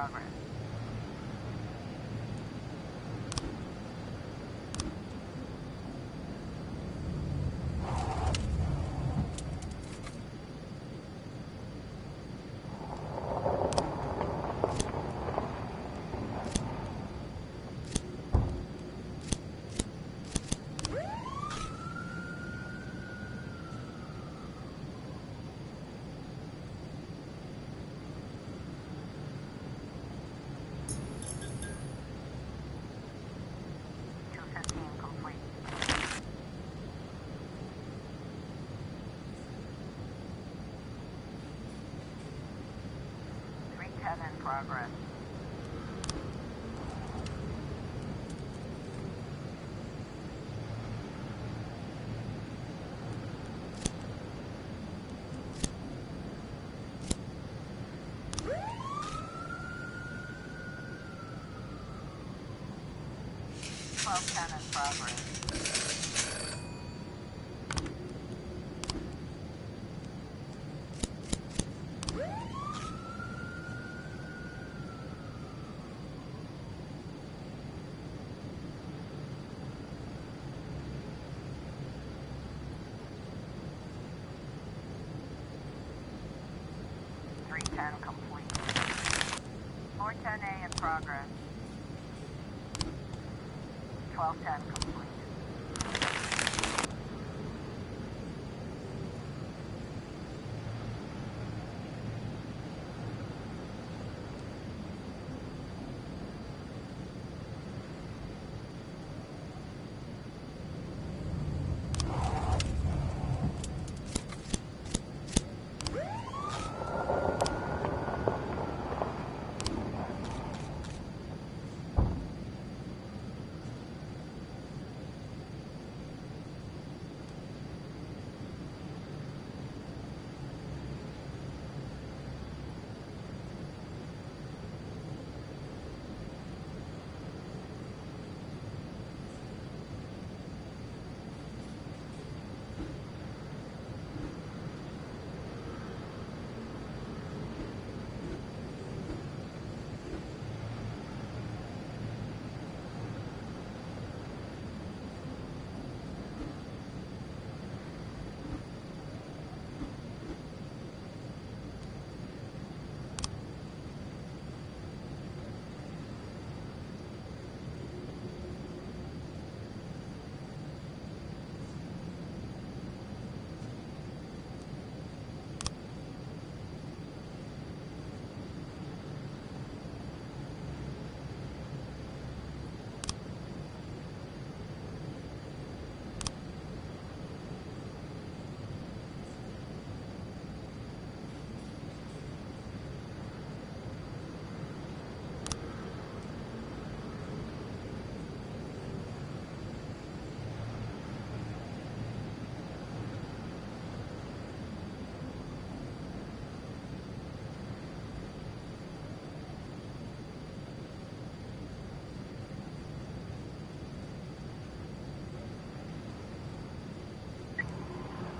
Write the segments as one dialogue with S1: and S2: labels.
S1: progress. In progress. In progress. 310 complete. 410A in progress. 1210 complete.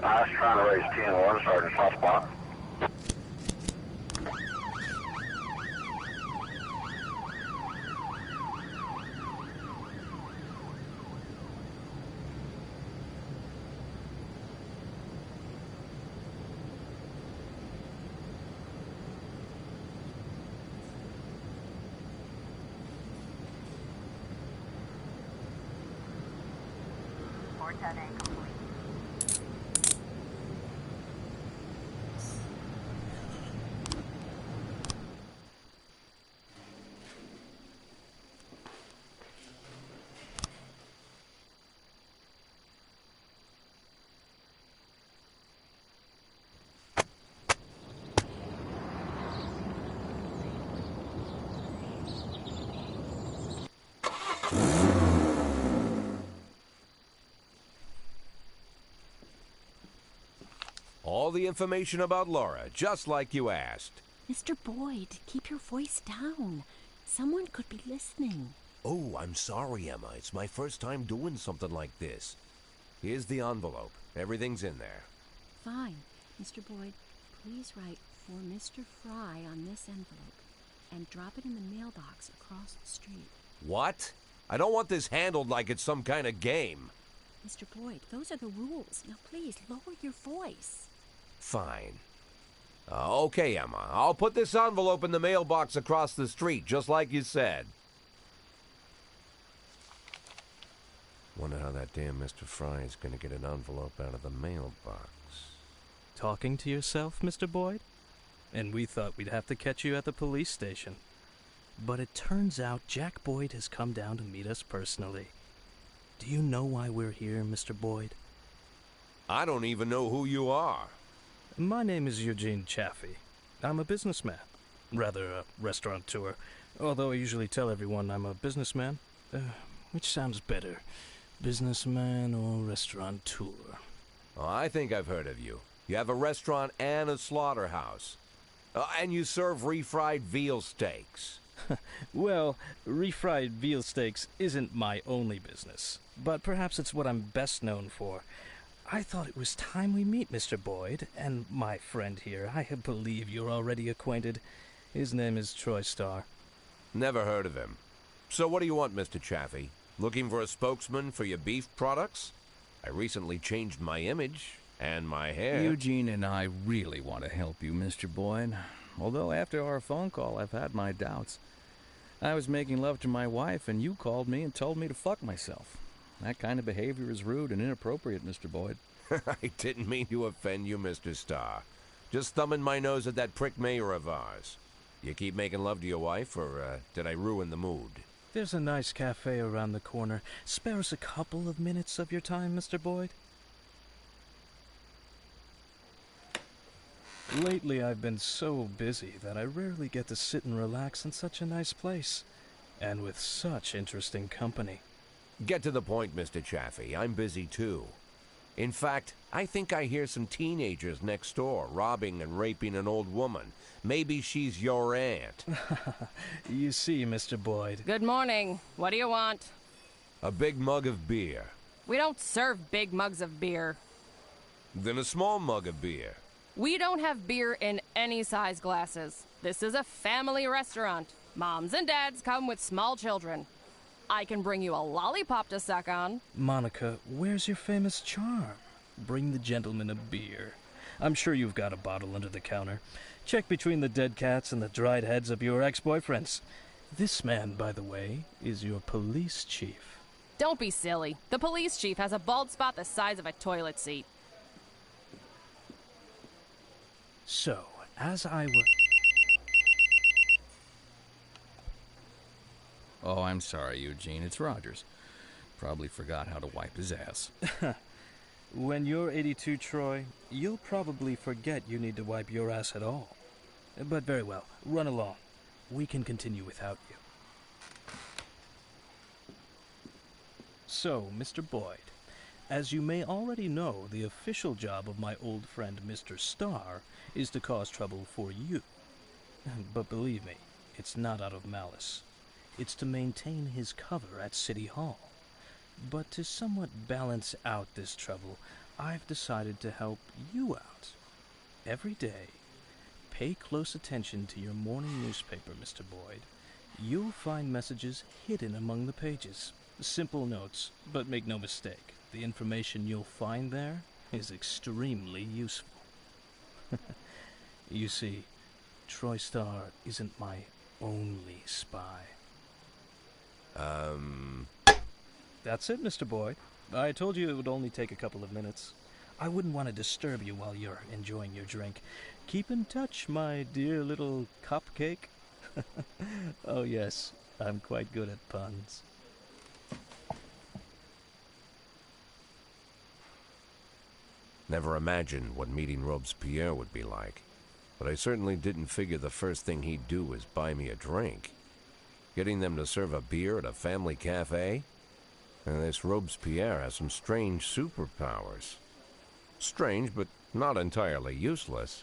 S2: I was trying to raise 10-1, Sergeant Soft Spot.
S1: complete.
S3: All the information about Laura, just like you asked.
S4: Mr. Boyd, keep your voice down. Someone could be listening.
S3: Oh, I'm sorry, Emma. It's my first time doing something like this. Here's the envelope. Everything's in there.
S4: Fine. Mr. Boyd, please write for Mr. Fry on this envelope. and drop it in the mailbox across the street.
S3: What? I don't want this handled like it's some kind of game.
S4: Mr. Boyd, those are the rules. Now please, lower your voice.
S3: Fine. Okay, Emma. I'll put this envelope in the mailbox across the street, just like you said. Wonder how that damn Mr. Fry is going to get an envelope out of the mailbox.
S5: Talking to yourself, Mr. Boyd? And we thought we'd have to catch you at the police station. But it turns out Jack Boyd has come down to meet us personally. Do you know why we're here, Mr. Boyd?
S3: I don't even know who you are.
S5: My name is Eugene Chaffee. I'm a businessman. Rather, a restaurateur. Although I usually tell everyone I'm a businessman. Which sounds better? Businessman or restaurateur?
S3: Oh, I think I've heard of you. You have a restaurant and a slaughterhouse. And you serve refried veal steaks.
S5: Well, refried veal steaks isn't my only business, but perhaps it's what I'm best known for. I thought it was time we meet Mr. Boyd, and my friend here. I believe you're already acquainted. His name is Troy Starr.
S3: Never heard of him. So what do you want, Mr. Chaffee? Looking for a spokesman for your beef products? I recently changed my image and my hair.
S6: Eugene and I really want to help you, Mr. Boyd. Although after our phone call, I've had my doubts. I was making love to my wife, and you called me and told me to fuck myself. That kind of behavior is rude and inappropriate, Mr. Boyd.
S3: I didn't mean to offend you, Mr. Starr. Just thumbing my nose at that prick mayor of ours. You keep making love to your wife, or did I ruin the mood?
S5: There's a nice cafe around the corner. Spare us a couple of minutes of your time, Mr. Boyd. Lately, I've been so busy that I rarely get to sit and relax in such a nice place, and with such interesting company.
S3: Get to the point, Mr. Chaffee. I'm busy, too. In fact, I think I hear some teenagers next door robbing and raping an old woman. Maybe she's your aunt.
S5: You see, Mr. Boyd.
S7: Good morning. What do you want?
S3: A big mug of beer.
S7: We don't serve big mugs of beer.
S3: Then a small mug of beer.
S7: We don't have beer in any size glasses. This is a family restaurant. Moms and dads come with small children. I can bring you a lollipop to suck on.
S5: Monica, where's your famous charm? Bring the gentleman a beer. I'm sure you've got a bottle under the counter. Check between the dead cats and the dried heads of your ex-boyfriends. This man, by the way, is your police chief.
S7: Don't be silly. The police chief has a bald spot the size of a toilet seat.
S5: So, as I was...
S6: Oh, I'm sorry, Eugene. It's Rogers. Probably forgot how to wipe his ass.
S5: When you're 82, Troy, you'll probably forget you need to wipe your ass at all. But very well. Run along. We can continue without you. So, Mr. Boyd, as you may already know, the official job of my old friend Mr. Starr is to cause trouble for you. But believe me, it's not out of malice. It's to maintain his cover at City Hall. But to somewhat balance out this trouble, I've decided to help you out. Every day, pay close attention to your morning newspaper, Mr. Boyd. You'll find messages hidden among the pages. Simple notes, but make no mistake, the information you'll find there is extremely useful. You see, Troy Starr isn't my only spy. That's it, Mr. Boyd. I told you it would only take a couple of minutes. I wouldn't want to disturb you while you're enjoying your drink. Keep in touch, my dear little cupcake. Oh yes, I'm quite good at puns.
S3: Never imagined what meeting Robespierre would be like. But I certainly didn't figure the first thing he'd do was buy me a drink. Getting them to serve a beer at a family cafe? And this Robespierre has some strange superpowers. Strange, but not entirely useless.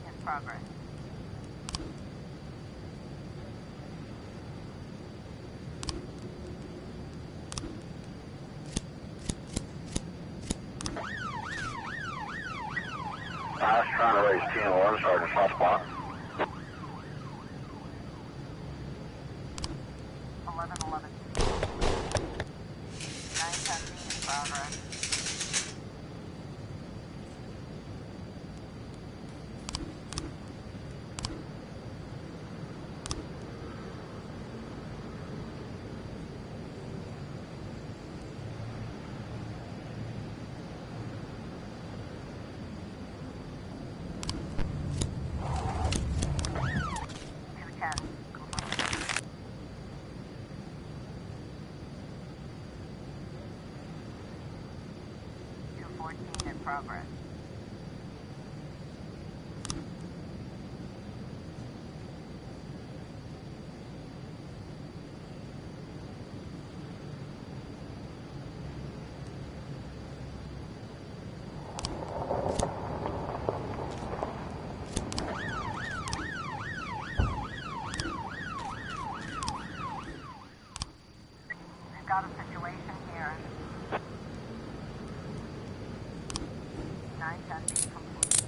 S1: in progress.
S2: I was trying to raise 10-1, Sergeant Southpaw.
S1: 11-11. 9-10 in progress. In progress. We've got a situation here. 9-10 complete.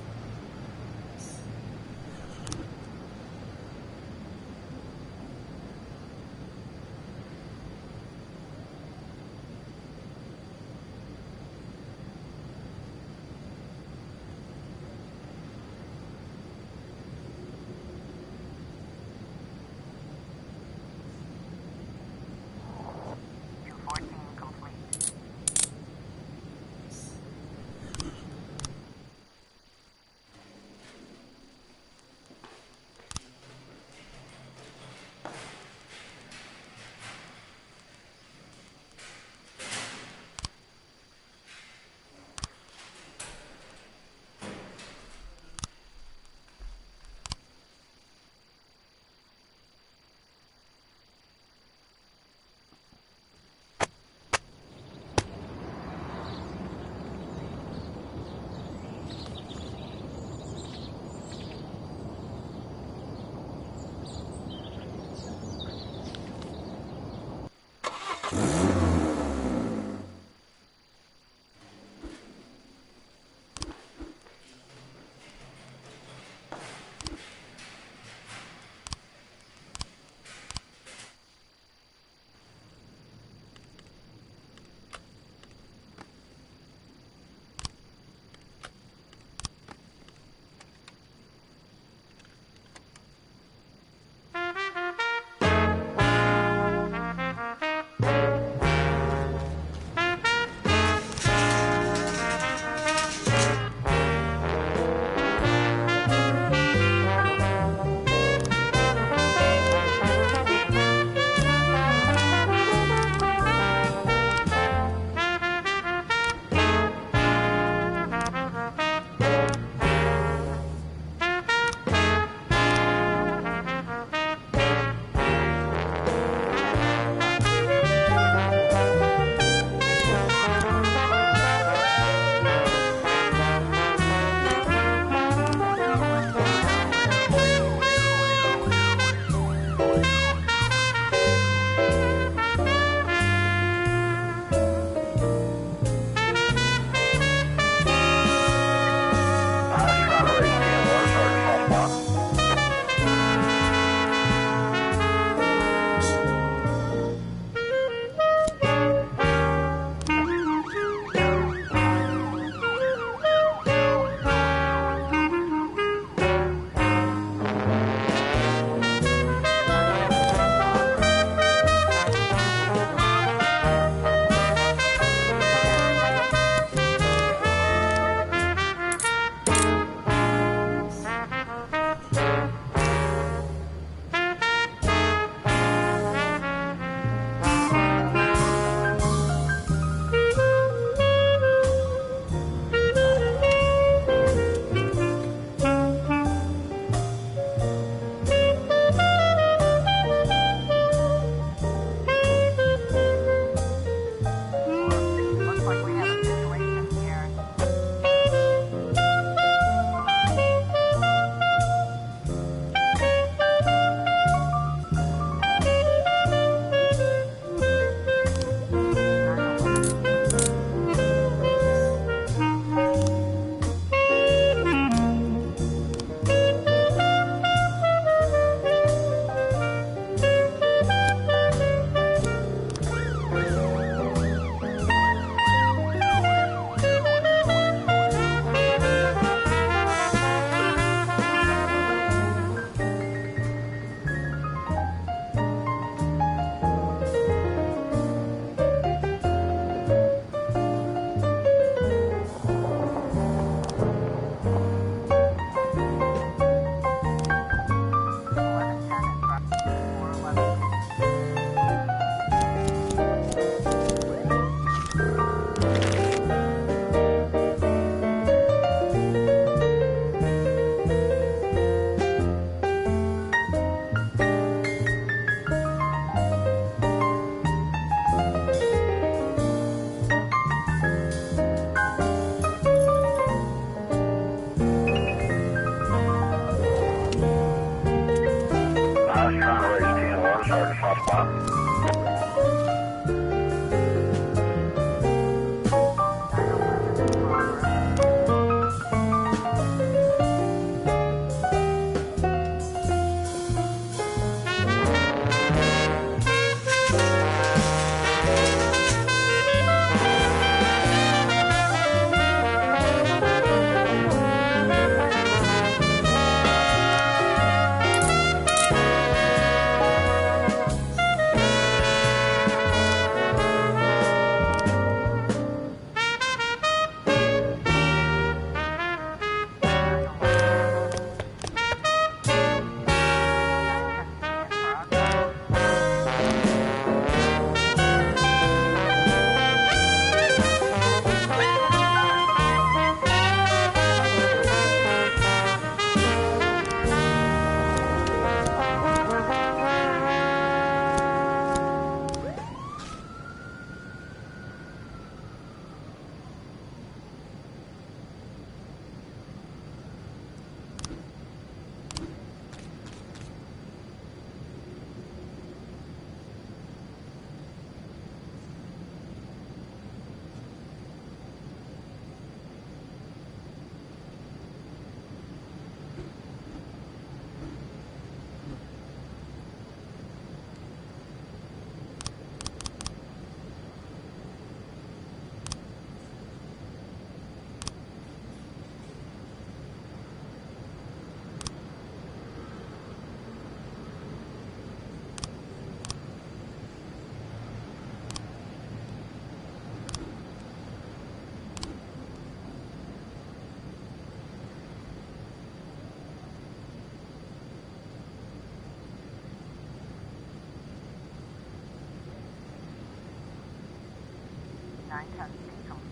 S1: custody complete.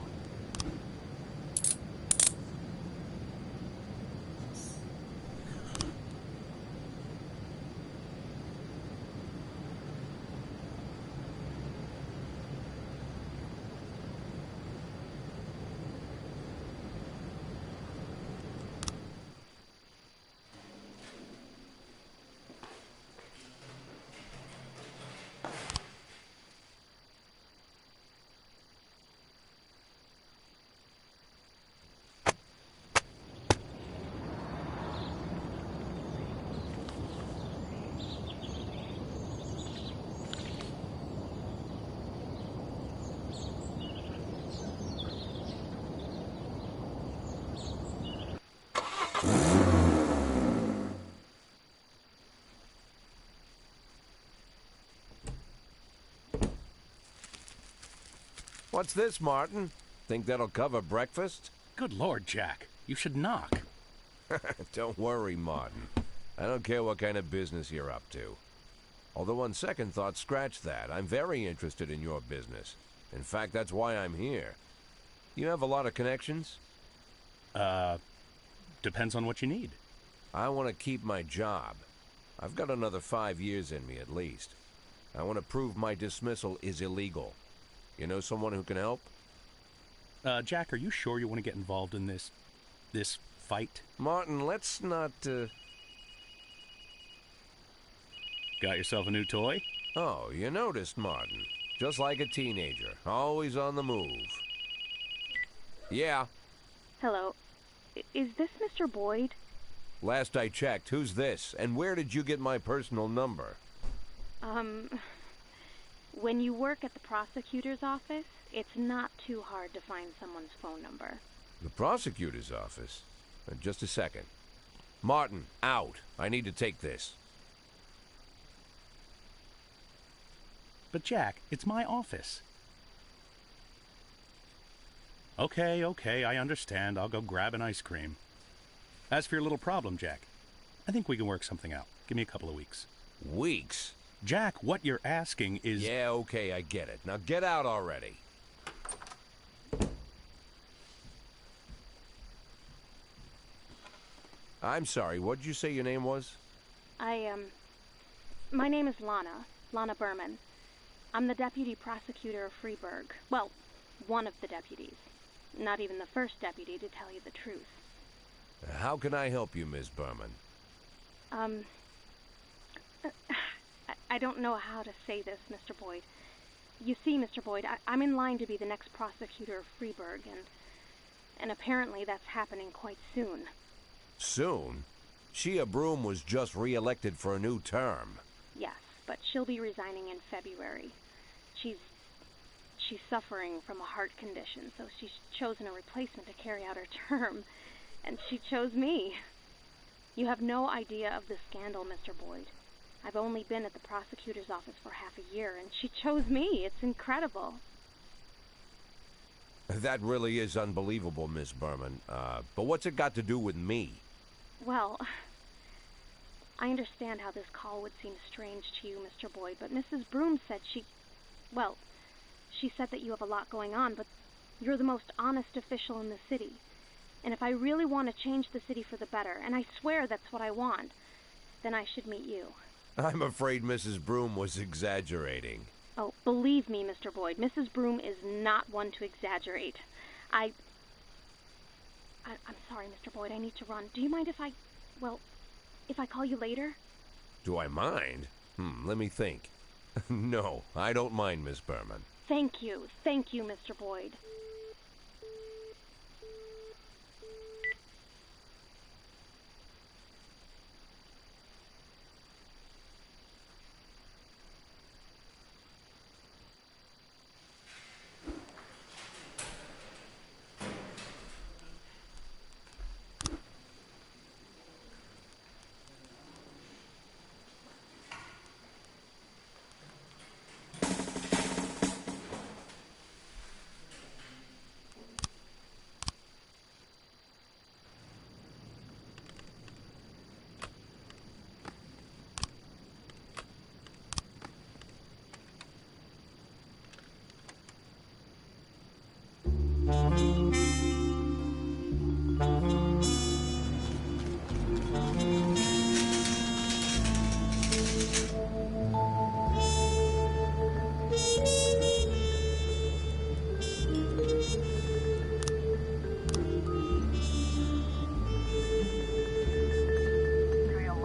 S3: What's this, Martin? Think that'll cover breakfast?
S8: Good Lord, Jack. You should knock.
S3: Don't worry, Martin. I don't care what kind of business you're up to. Although on second thought, scratch that. I'm very interested in your business. In fact, that's why I'm here. You have a lot of connections?
S8: Depends on what you need.
S3: I want to keep my job. I've got another 5 years in me at least. I want to prove my dismissal is illegal. You know someone who can help?
S8: Jack, are you sure you want to get involved in this fight?
S3: Martin, let's not,
S8: Got yourself a new toy?
S3: Oh, you noticed, Martin. Just like a teenager. Always on the move. Yeah.
S9: Hello. Is this Mr. Boyd?
S3: Last I checked, who's this? And where did you get my personal number?
S9: When you work at the prosecutor's office, it's not too hard to find someone's phone number.
S3: The prosecutor's office? Just a second. Martin, out. I need to take this.
S8: But Jack, it's my office. Okay, I understand. I'll go grab an ice cream. As for your little problem, Jack, I think we can work something out. Give me a couple of weeks.
S3: Weeks?
S8: Jack, what you're asking is...
S3: Yeah, okay, I get it. Now get out already. I'm sorry, what did you say your name was?
S9: My name is Lana. Lana Berman. I'm the deputy prosecutor of Freeburg. Well, one of the deputies. Not even the first deputy, to tell you the truth.
S3: How can I help you, Miss Berman?
S9: I don't know how to say this, Mr. Boyd. You see, Mr. Boyd, I'm in line to be the next prosecutor of Freeburg, and apparently that's happening quite soon.
S3: Soon? Shia Broom was just re-elected for a new term.
S9: Yes, but she'll be resigning in February. She's suffering from a heart condition, so she's chosen a replacement to carry out her term, and she chose me. You have no idea of the scandal, Mr. Boyd. I've only been at the prosecutor's office for half a year, and she chose me. It's incredible.
S3: That really is unbelievable, Miss Berman. But what's it got to do with me?
S9: Well, I understand how this call would seem strange to you, Mr. Boyd, but Mrs. Broom said she said that you have a lot going on, but you're the most honest official in the city. And if I really want to change the city for the better, and I swear that's what I want, then I should meet you.
S3: I'm afraid Mrs. Broom was exaggerating.
S9: Oh, believe me, Mr. Boyd, Mrs. Broom is not one to exaggerate. I'm sorry, Mr. Boyd, I need to run. Do you mind if I call you later?
S3: Do I mind? Let me think. No, I don't mind, Miss Berman.
S9: Thank you, Mr. Boyd.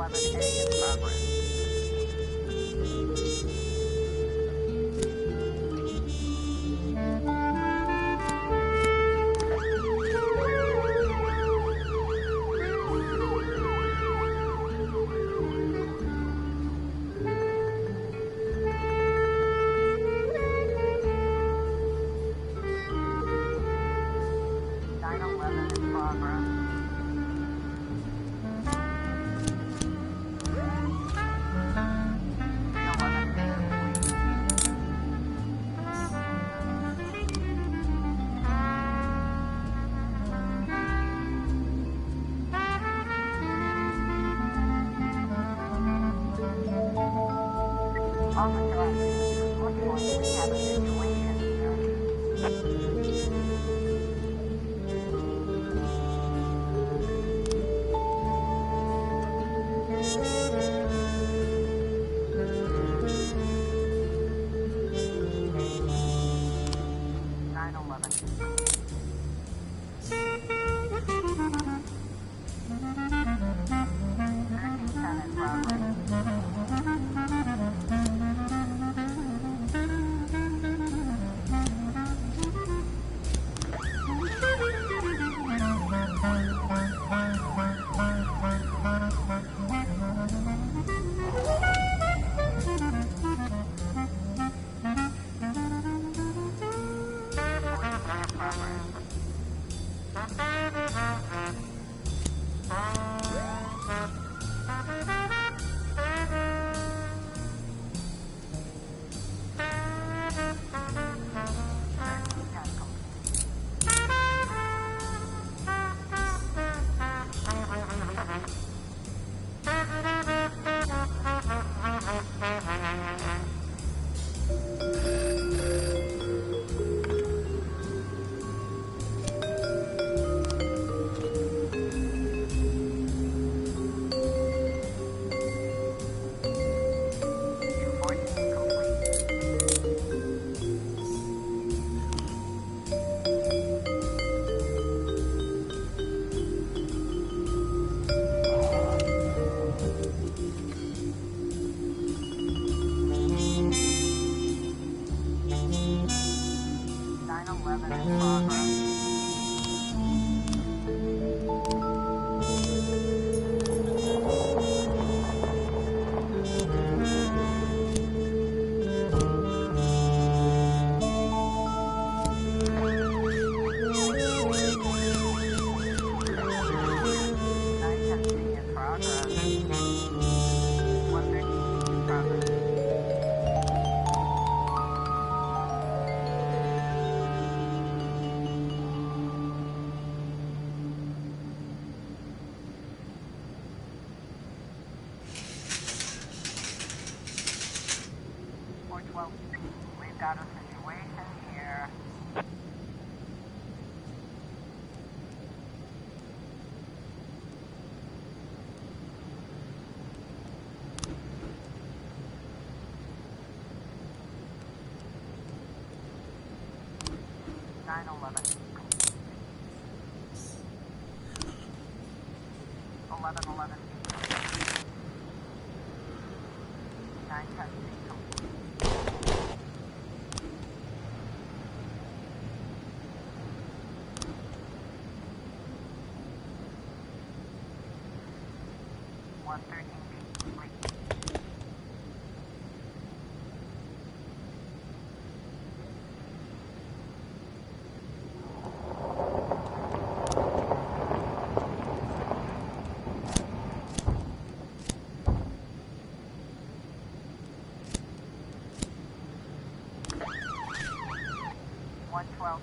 S1: 911A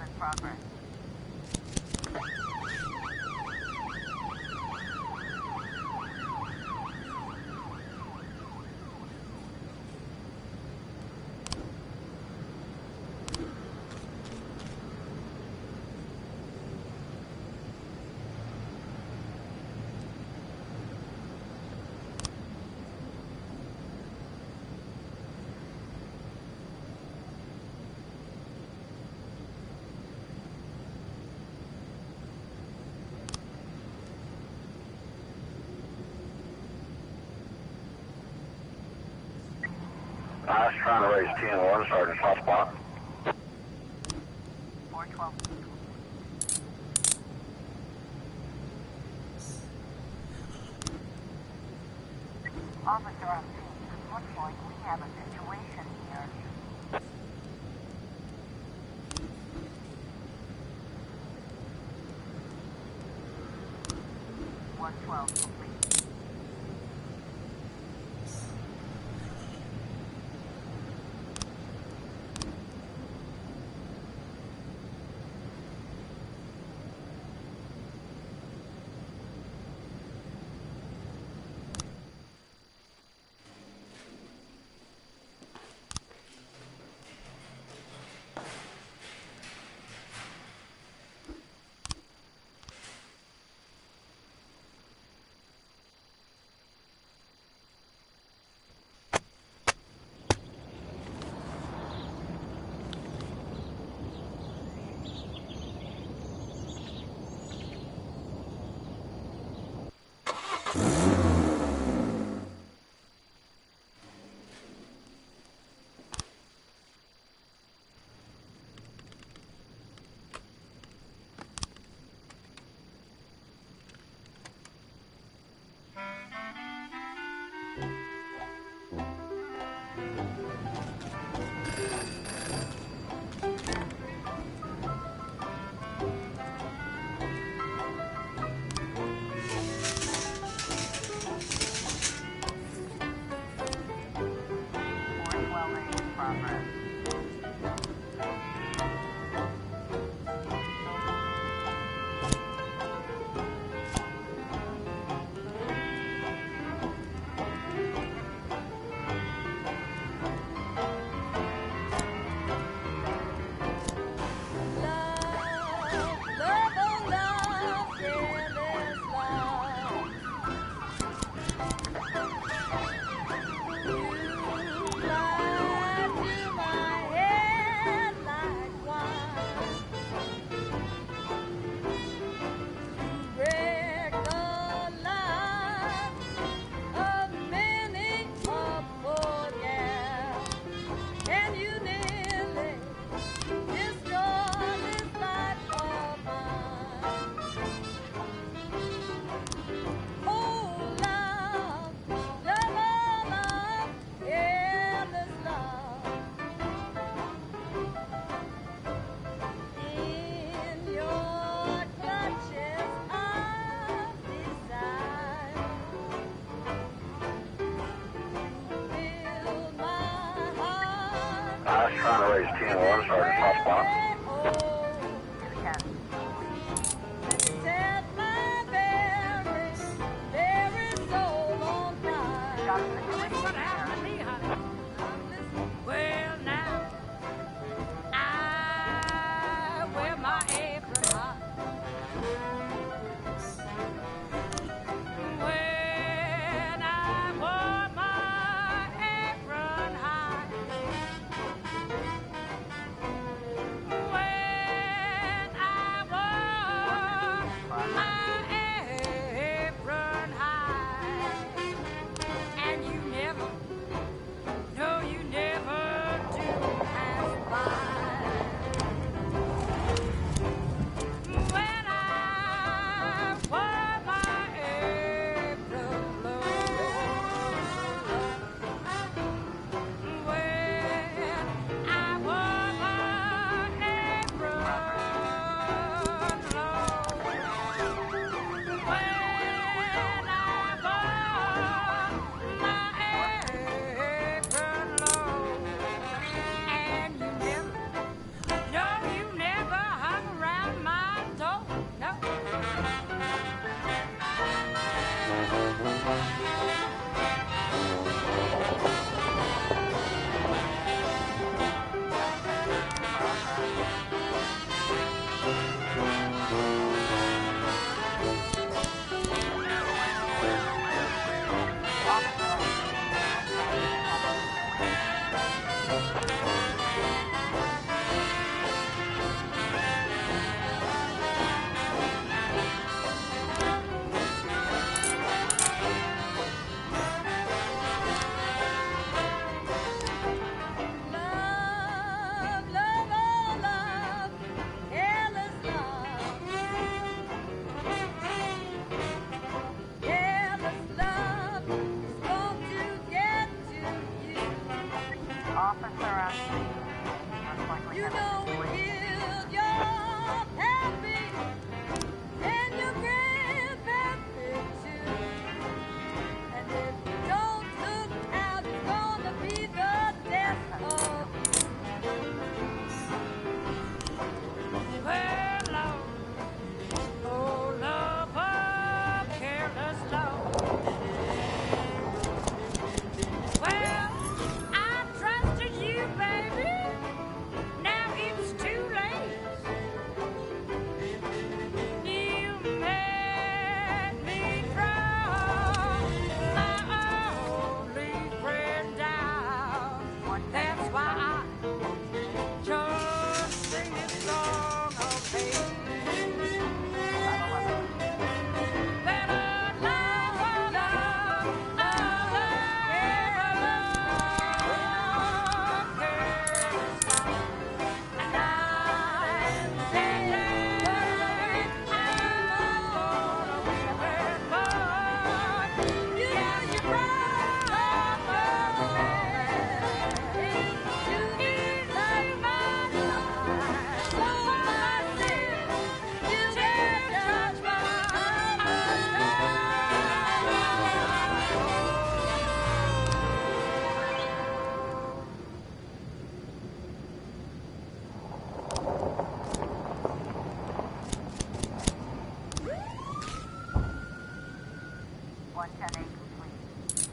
S1: in progress.
S2: I was trying to raise 10-1, Sergeant, soft spot.
S1: 412. Officer on scene. Looks like we have a situation here. 112 complete.
S2: I was trying to raise 10-1, Sergeant, soft spot.
S7: Well, now, I wear my apron high. When I wore my apron high.
S1: 110A complete.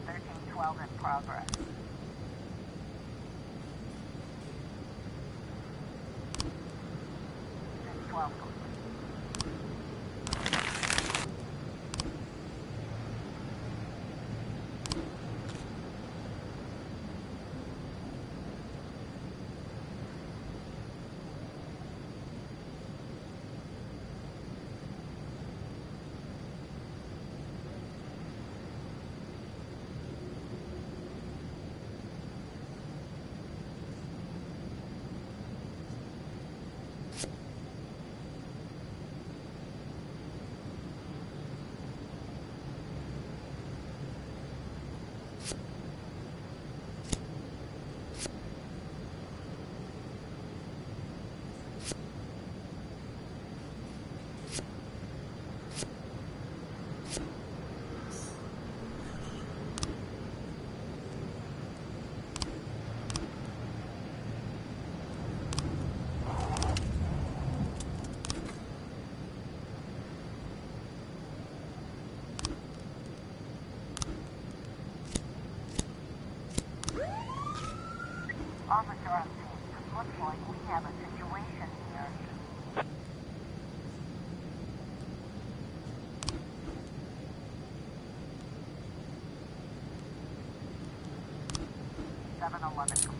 S1: 1312 in progress. 612 complete. Officer on scene. It looks like we have a situation here. 711 complete.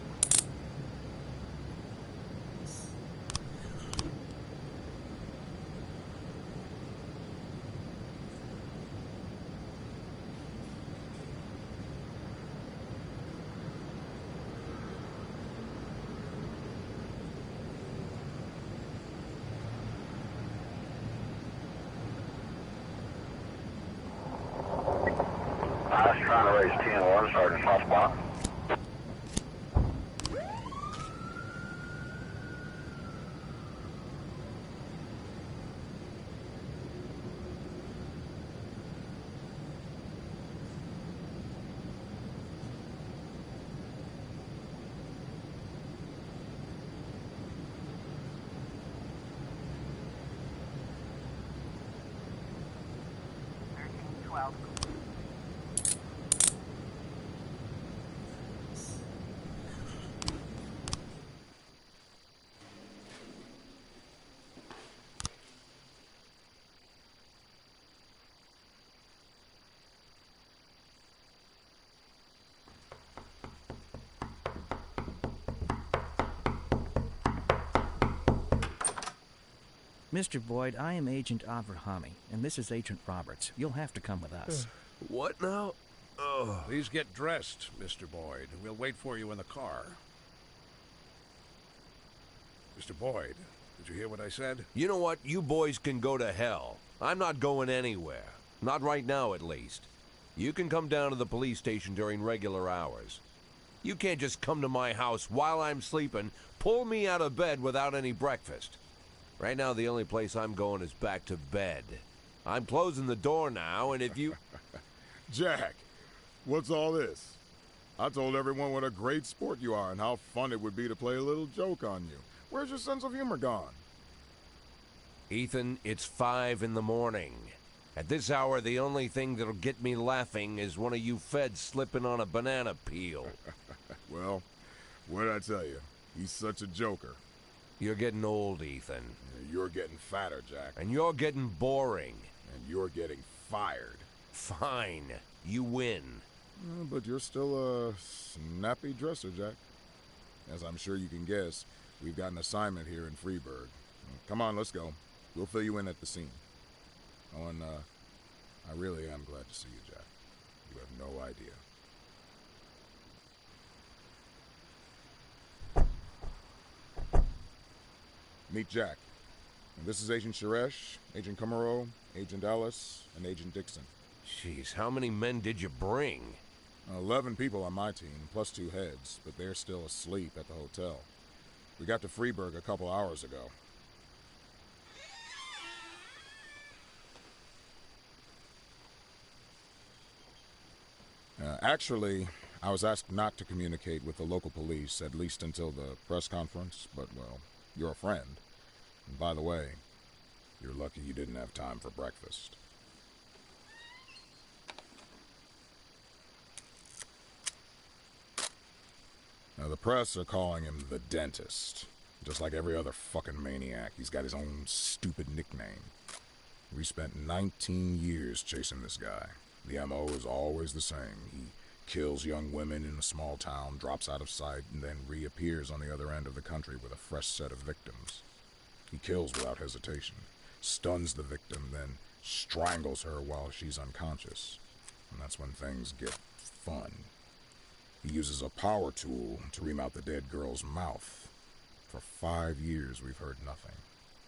S2: I was trying to raise 10-1, Sergeant. Hot spot.
S6: Mr. Boyd, I am Agent Avrahami, and this is Agent Roberts. You'll have to come with us.
S3: What now? Oh,
S10: Please get dressed, Mr. Boyd. We'll wait for you in the car. Mr. Boyd, did you hear what I said?
S3: you know what? You boys can go to hell. I'm not going anywhere. Not right now, at least. You can come down to the police station during regular hours. You can't just come to my house while I'm sleeping, pull me out of bed without any breakfast. Right now, the only place I'm going is back to bed. I'm closing the door now, and if you...
S11: Jack, what's all this? I told everyone what a great sport you are and how fun it would be to play a little joke on you. Where's your sense of humor gone?
S3: Ethan, it's 5 in the morning. At this hour, the only thing that'll get me laughing is one of you feds slipping on a banana peel.
S11: Well, what'd I tell you? He's such a joker.
S3: You're getting old, Ethan.
S11: You're getting fatter, Jack.
S3: And you're getting boring.
S11: And you're getting fired.
S3: Fine. You win.
S11: But you're still a snappy dresser, Jack. As I'm sure you can guess, we've got an assignment here in Freeburg. Come on, let's go. We'll fill you in at the scene. Oh, and I really am glad to see you, Jack. You have no idea. Meet Jack. And this is Agent Suresh, Agent Kumaro, Agent Ellis, and Agent Dixon.
S3: Jeez, how many men did you bring?
S11: 11 people on my team, plus 2 heads, but they're still asleep at the hotel. We got to Freeburg a couple hours ago. Actually, I was asked not to communicate with the local police, at least until the press conference, but, well, you're a friend. And by the way, you're lucky you didn't have time for breakfast. Now, the press are calling him the Dentist. Just like every other fucking maniac, he's got his own stupid nickname. We spent 19 years chasing this guy. The MO is always the same. He kills young women in a small town, drops out of sight, and then reappears on the other end of the country with a fresh set of victims. He kills without hesitation, stuns the victim, then strangles her while she's unconscious. And that's when things get fun. He uses a power tool to ream out the dead girl's mouth. For 5 years, we've heard nothing.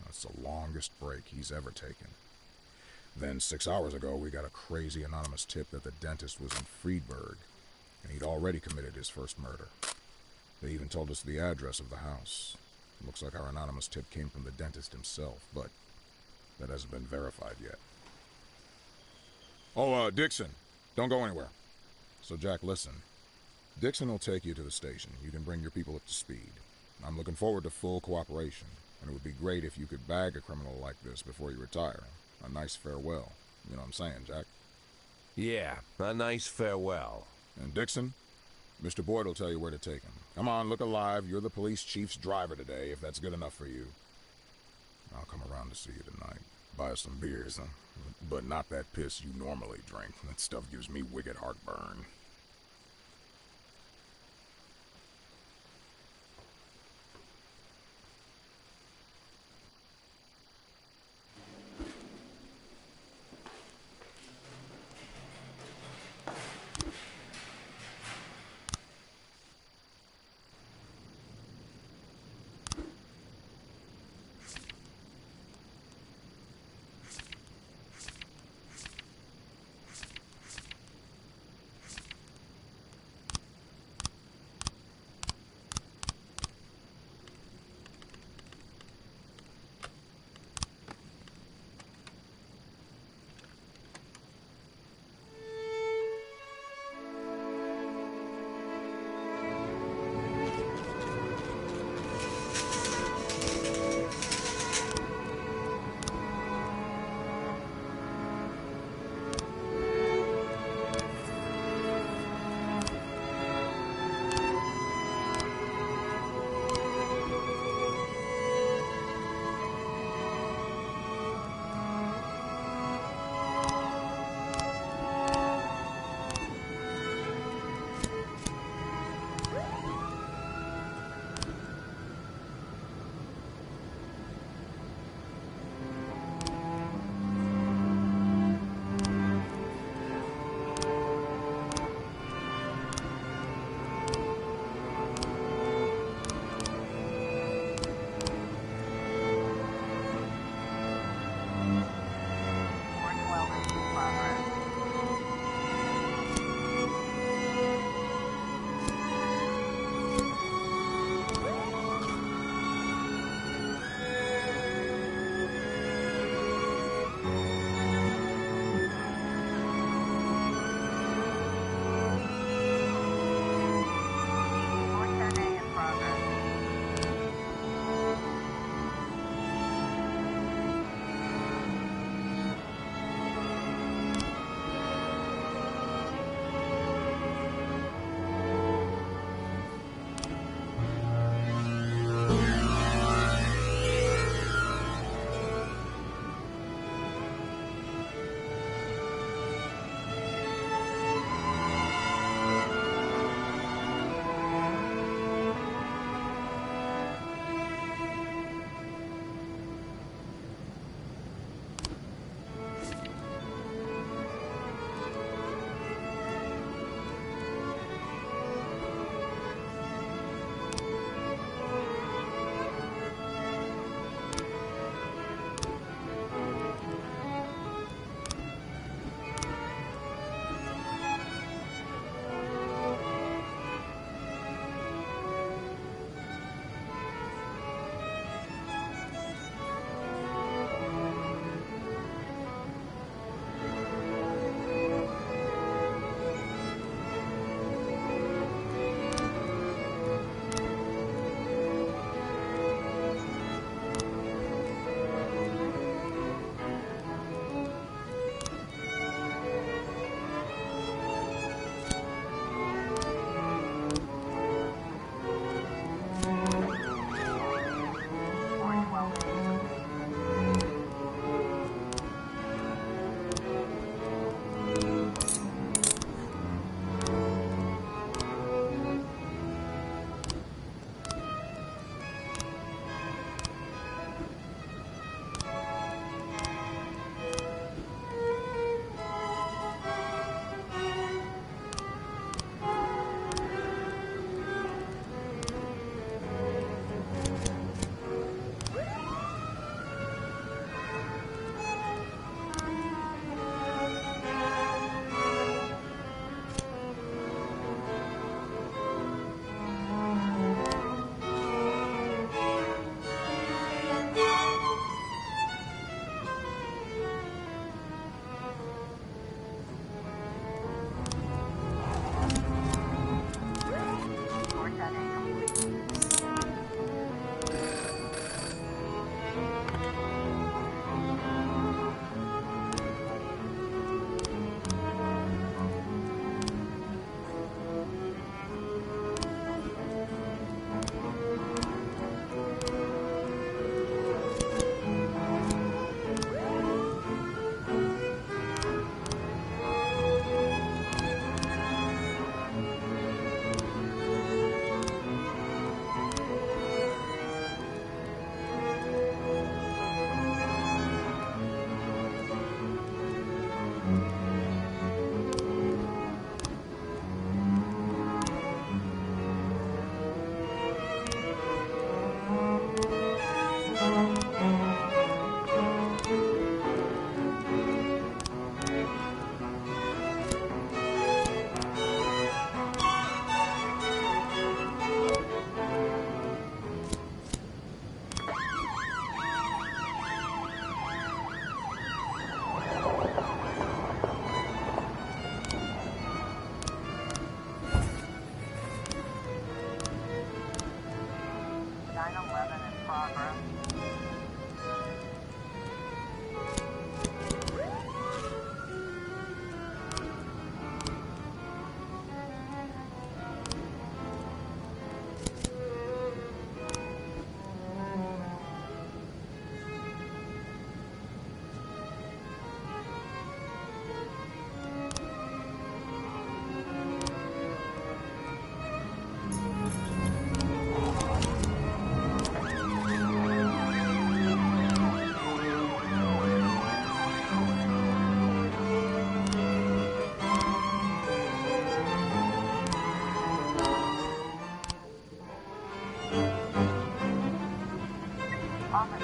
S11: That's the longest break he's ever taken. Then 6 hours ago, we got a crazy anonymous tip that the dentist was in Friedberg, and he'd already committed his first murder. They even told us the address of the house. It looks like our anonymous tip came from the dentist himself, but that hasn't been verified yet. Oh, Dixon, don't go anywhere. So, Jack, listen. Dixon will take you to the station. You can bring your people up to speed. I'm looking forward to full cooperation, and it would be great if you could bag a criminal like this before you retire. A nice farewell. You know what I'm saying, Jack?
S3: Yeah, a nice farewell.
S11: And Dixon, Mr. Boyd will tell you where to take him. Come on, look alive. You're the police chief's driver today, if that's good enough for you. I'll come around to see you tonight. Buy us some beers, huh? But not that piss you normally drink. That stuff gives me wicked heartburn.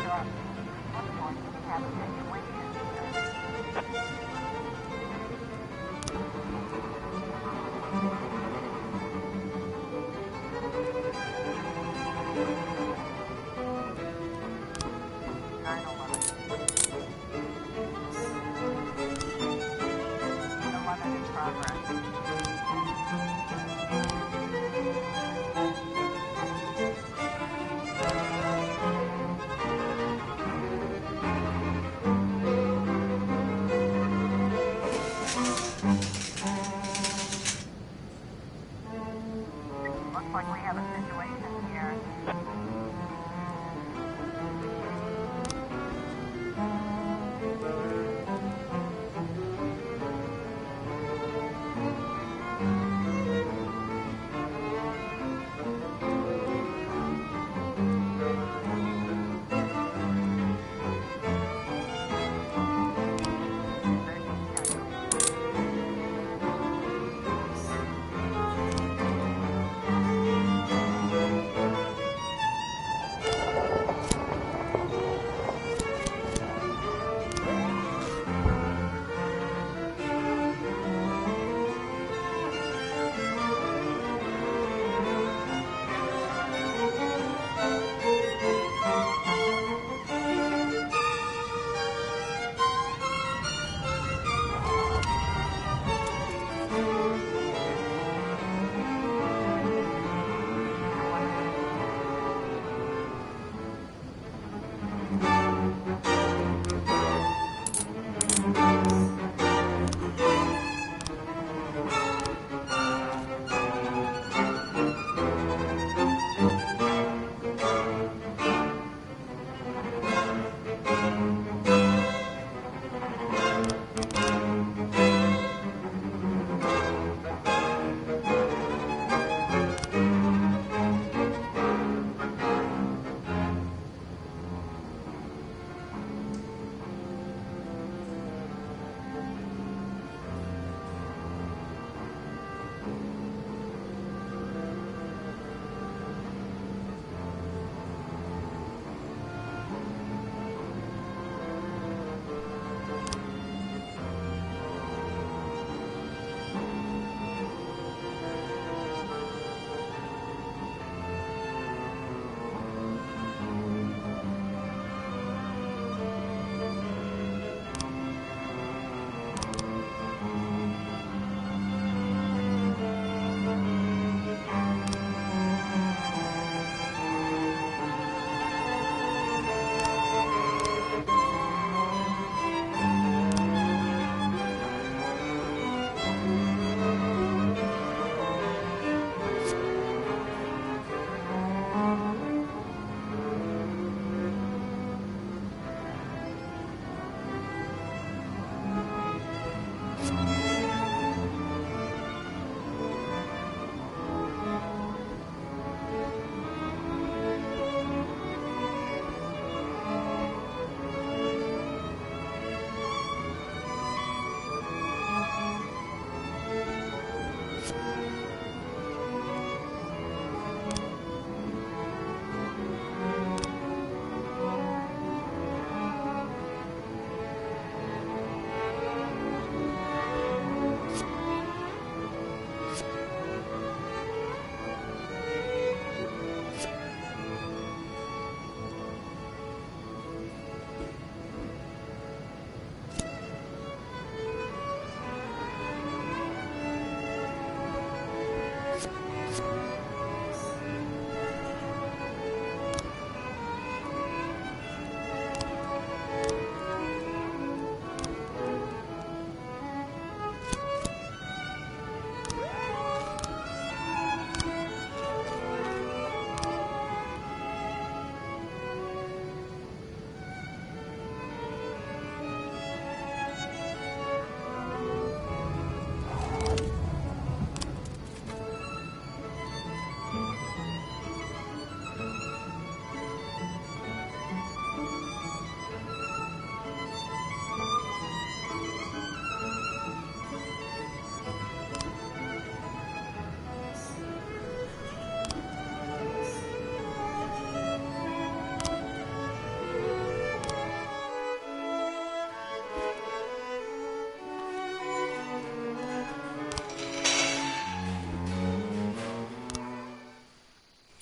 S1: Officer on scene. Looks like we have a situation here. Looks like we have a situation here.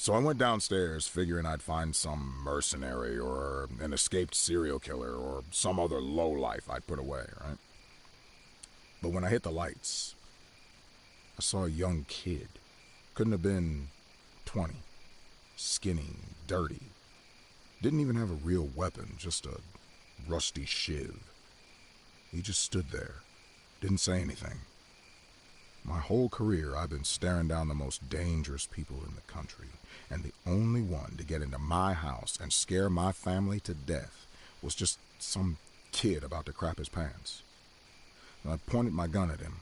S11: So I went downstairs figuring I'd find some mercenary or an escaped serial killer or some other lowlife I'd put away, right? But when I hit the lights, I saw a young kid. Couldn't have been 20. Skinny, dirty. Didn't even have a real weapon, just a rusty shiv. He just stood there, didn't say anything. My whole career, I've been staring down the most dangerous people in the country, and the only one to get into my house and scare my family to death was just some kid about to crap his pants. And I pointed my gun at him,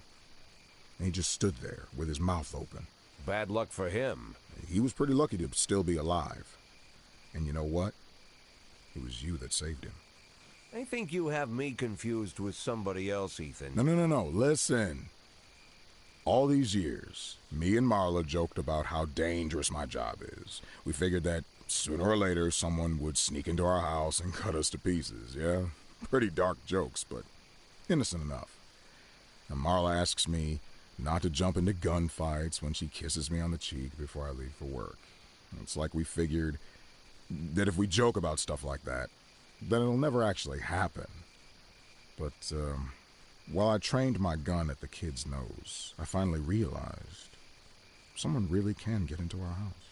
S11: and he just stood there with his mouth open.
S3: Bad luck for him.
S11: He was pretty lucky to still be alive. And you know what? It was you that saved him.
S3: I think you have me confused with somebody else, Ethan.
S11: No. Listen. All these years, me and Marla joked about how dangerous my job is. We figured that sooner or later someone would sneak into our house and cut us to pieces, yeah? Pretty dark jokes, but innocent enough. And Marla asks me not to jump into gunfights when she kisses me on the cheek before I leave for work. It's like we figured that if we joke about stuff like that, then it'll never actually happen. But, while I trained my gun at the kid's nose, I finally realized someone really can get into our house.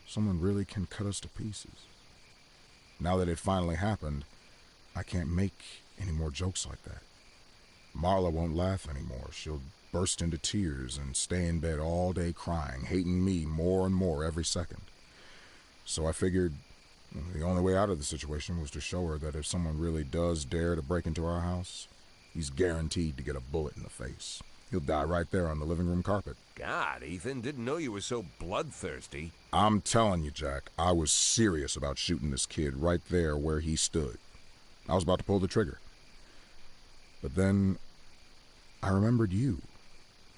S11: Someone really can cut us to pieces. Now that it finally happened, I can't make any more jokes like that. Marla won't laugh anymore. She'll burst into tears and stay in bed all day crying, hating me more and more every second. So I figured the only way out of the situation was to show her that if someone really does dare to break into our house, he's guaranteed to get a bullet in the face. He'll die right there on the living room carpet.
S3: God, Ethan, didn't know you were so bloodthirsty.
S11: I'm telling you, Jack, I was serious about shooting this kid right there where he stood. I was about to pull the trigger. But then I remembered you.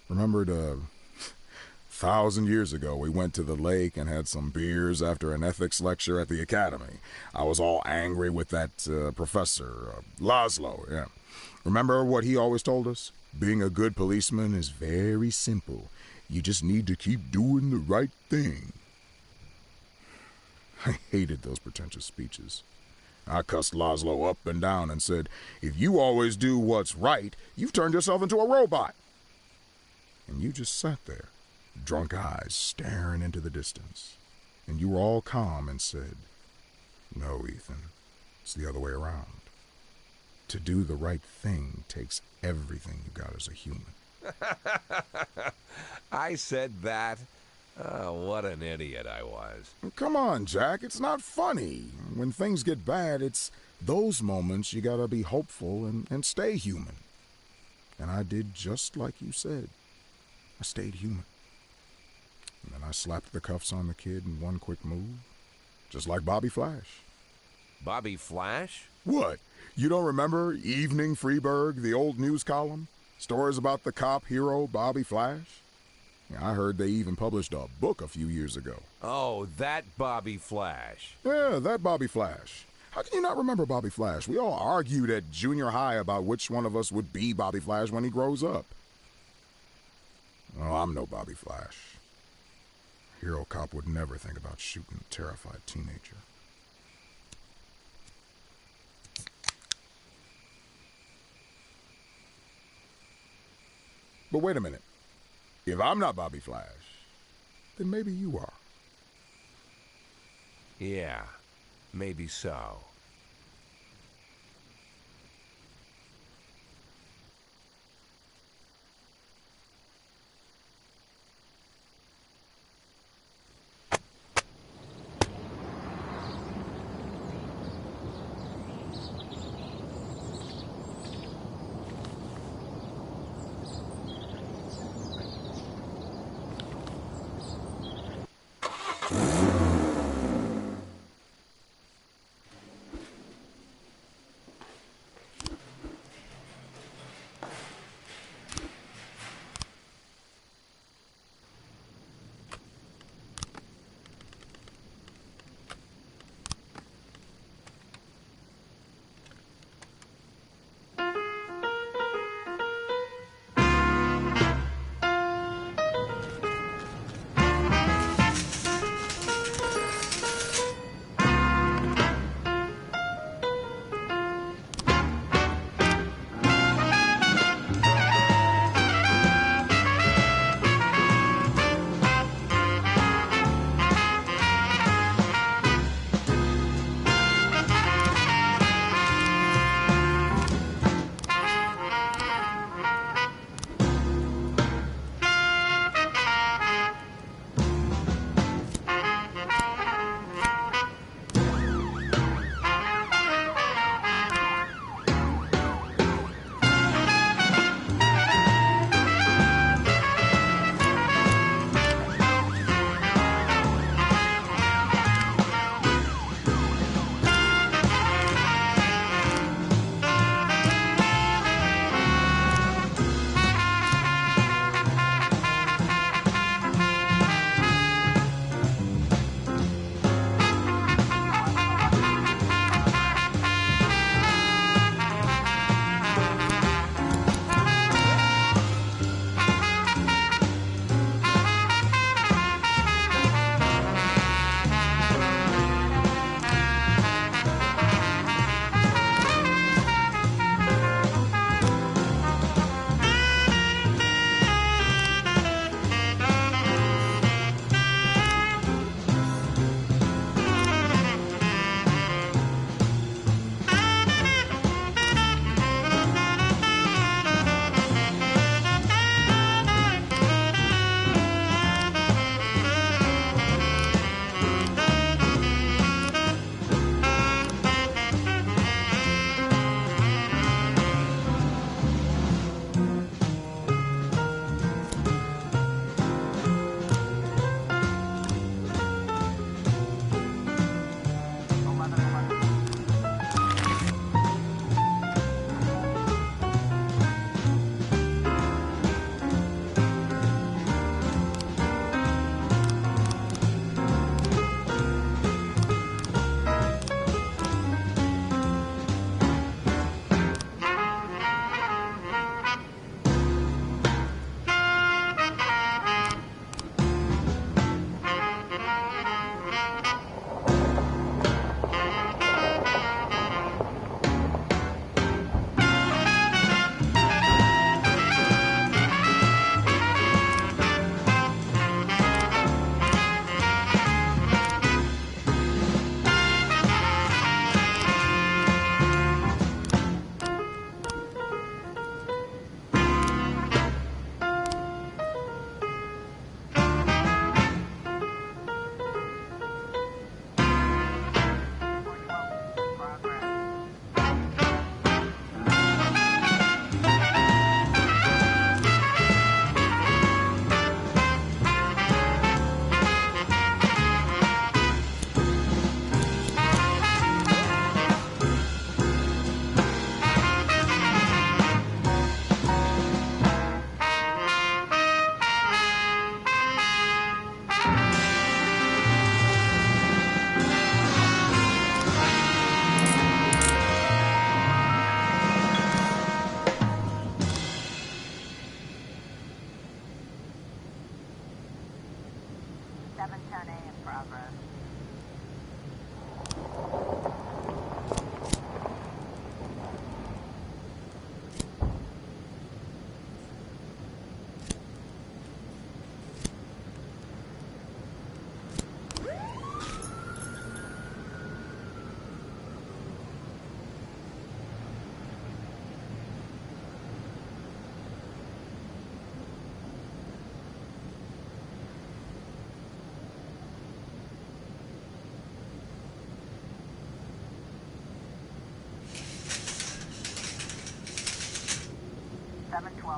S11: Remembered 1,000 years ago, we went to the lake and had some beers after an ethics lecture at the academy. I was all angry with that professor, Laszlo, yeah. Remember what he always told us? Being a good policeman is very simple. You just need to keep doing the right thing. I hated those pretentious speeches. I cussed Laszlo up and down and said, if you always do what's right, you've turned yourself into a robot. And you just sat there, drunk eyes staring into the distance. And you were all calm and said, no, Ethan, it's the other way around. To do the right thing takes everything you got as a human.
S3: I said that. Oh, what an idiot I was.
S11: Come on, Jack, it's not funny. When things get bad, it's those moments you gotta be hopeful and stay human. And I did just like you said. I stayed human. And then I slapped the cuffs on the kid in one quick move, just like Bobby Flash.
S3: Bobby Flash?
S11: What? You don't remember Evening Freeburg, the old news column? Stories about the cop hero Bobby Flash? I heard they even published a book a few years ago.
S3: Oh, that Bobby Flash.
S11: Yeah, that Bobby Flash. How can you not remember Bobby Flash? We all argued at junior high about which one of us would be Bobby Flash when he grows up. Oh, I'm no Bobby Flash. A hero cop would never think about shooting a terrified teenager. But wait a minute. If I'm not Bobby Flash, then maybe you are.
S3: Yeah, maybe so.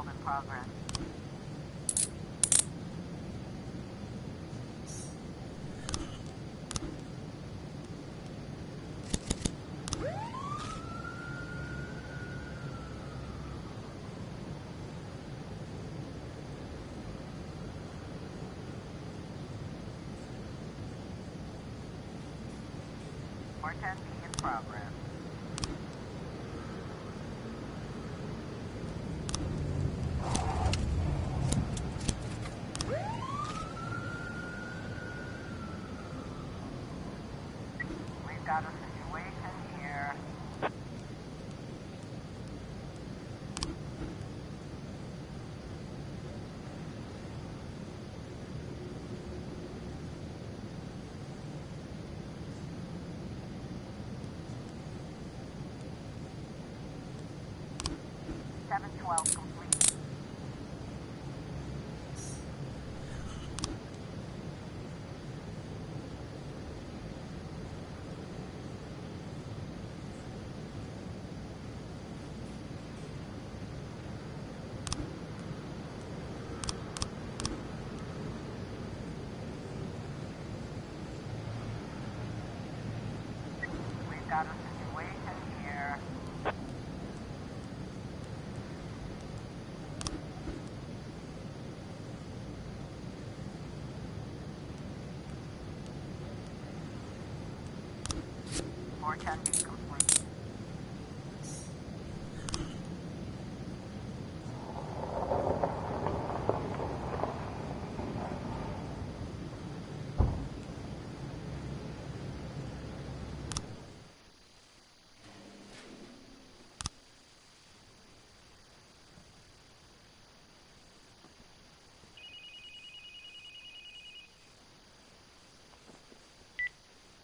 S1: 10-12 in progress. Part 10 in progress. We've got a situation here. Seven 12 complete. We've got a situation here. Part 10 complete.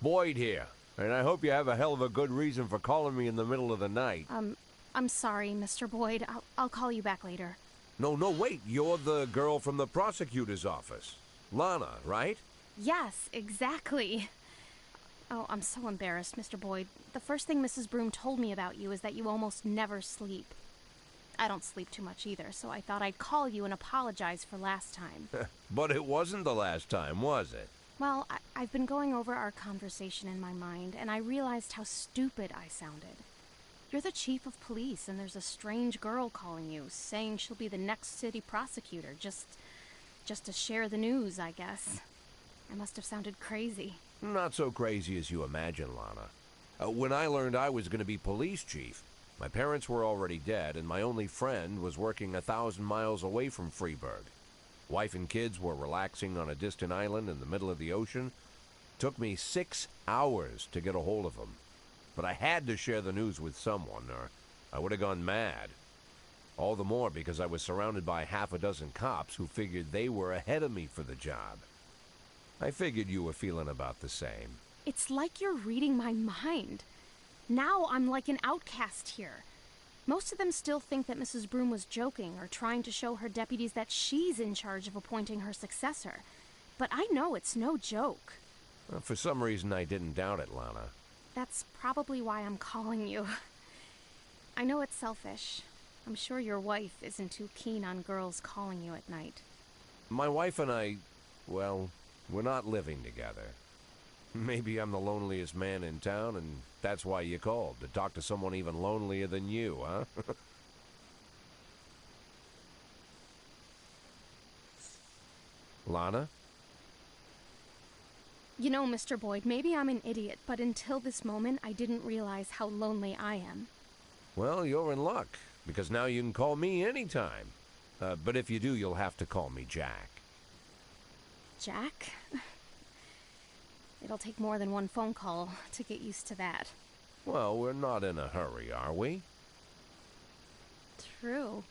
S3: Boyd here, and I hope you have a hell of a good reason for calling me in the middle of the night.
S4: I'm sorry, Mr. Boyd. I'll call you back later.
S3: No, wait, you're the girl from the prosecutor's office. Lana, right?
S4: Yes, exactly. Oh, I'm so embarrassed, Mr. Boyd. The first thing Mrs. Broom told me about you is that you almost never sleep. I don't sleep too much either, so I thought I'd call you and apologize for last time.
S3: But it wasn't the last time, was it?
S4: Well, I've been going over our conversation in my mind, and I realized how stupid I sounded. You're the chief of police, and there's a strange girl calling you, saying she'll be the next city prosecutor, just to share the news, I guess. I must have sounded crazy.
S3: Not so crazy as you imagine, Lana. When I learned I was going to be police chief, my parents were already dead, and my only friend was working 1,000 miles away from Freeburg. Wife and kids were relaxing on a distant island in the middle of the ocean. Took me 6 hours to get a hold of them. But I had to share the news with someone, or I would have gone mad. All the more because I was surrounded by half a dozen cops who figured they were ahead of me for the job. I figured you were feeling about the same.
S4: It's like you're reading my mind. Now I'm like an outcast here. Most of them still think that Mrs. Broom was joking or trying to show her deputies that she's in charge of appointing her successor. But I know it's no joke.
S3: Well, for some reason, I didn't doubt it, Lana.
S4: That's probably why I'm calling you. I know it's selfish. I'm sure your wife isn't too keen on girls calling you at night.
S3: My wife and I, well, we're not living together. Maybe I'm the loneliest man in town, and that's why you called, to talk to someone even lonelier than you, huh? Lana?
S4: You know, Mr. Boyd, maybe I'm an idiot, but until this moment, I didn't realize how lonely I am.
S3: Well, you're in luck, because now you can call me anytime. But if you do, you'll have to call me Jack.
S4: Jack? It'll take more than one phone call to get used to that.
S3: Well, we're not in a hurry, are we?
S4: True.